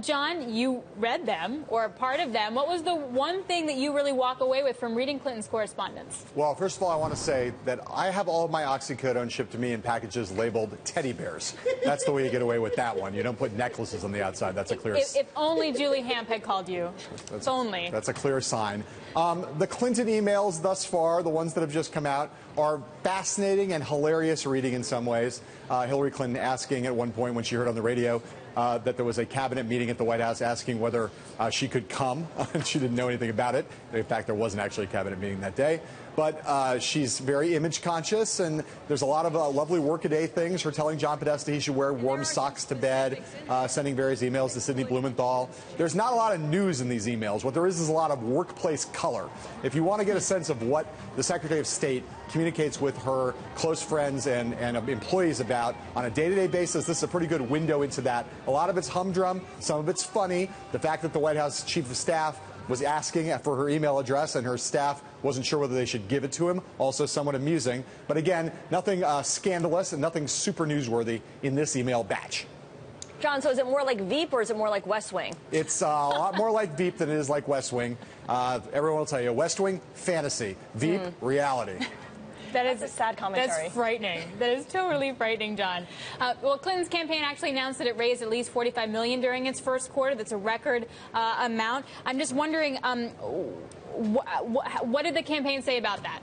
John, you read them, or part of them. What was the one thing that you really walk away with from reading Clinton's correspondence? Well, first of all, I want to say that I have all of my oxycodone shipped to me in packages labeled teddy bears. That's the way you get away with that one. You don't put necklaces on the outside. That's a clear... If only Julie Hamp had called you. If only. That's a clear sign. The Clinton emails thus far, the ones that have just come out, are fascinating and hilarious reading in some ways. Hillary Clinton asking at one point when she heard on the radio that there was a cabinet meeting at the White House asking whether she could come, and she didn't know anything about it. In fact, there wasn't actually a cabinet meeting that day. But she's very image conscious, and there's a lot of lovely workaday things. Her telling John Podesta he should wear warm socks to bed, sending various emails to Sidney Blumenthal. There's not a lot of news in these emails. What there is a lot of workplace color. If you want to get a sense of what the Secretary of State communicates with her close friends and employees about on a day-to-day basis, this is a pretty good window into that. A lot of it's humdrum, some of it's funny. The fact that the White House Chief of Staff was asking for her email address and her staff wasn't sure whether they should give it to him, also somewhat amusing. But again, nothing scandalous and nothing super newsworthy in this email batch. John, so is it more like Veep or is it more like West Wing? It's a lot more like Veep than it is like West Wing. Everyone will tell you, West Wing, fantasy. Veep, reality. That's a sad commentary. That's frightening. That is totally frightening, John. Well, Clinton's campaign actually announced that it raised at least $45 million during its first quarter. That's a record amount. I'm just wondering, what did the campaign say about that?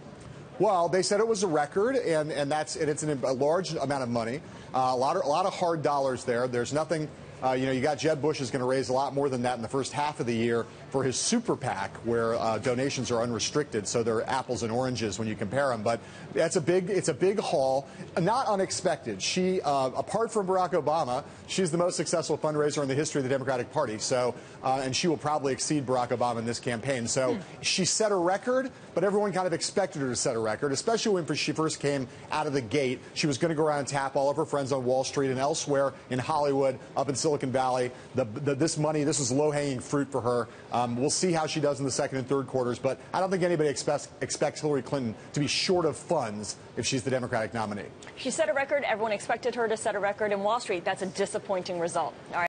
Well, they said it was a record, and it's a large amount of money, a lot of hard dollars there. There's nothing. You got Jeb Bush is going to raise a lot more than that in the first half of the year for his super PAC, where donations are unrestricted, so they're apples and oranges when you compare them. But it's a big haul, not unexpected. She, apart from Barack Obama, she's the most successful fundraiser in the history of the Democratic Party. So, and she will probably exceed Barack Obama in this campaign. So she set a record, but everyone kind of expected her to set a record, especially when she first came out of the gate. She was going to go around and tap all of her friends on Wall Street and elsewhere in Hollywood, up in Silicon Valley. This money, this is low-hanging fruit for her. We'll see how she does in the second and third quarters, but I don't think anybody expects Hillary Clinton to be short of funds if she's the Democratic nominee. She set a record. Everyone expected her to set a record in Wall Street. That's a disappointing result. All right.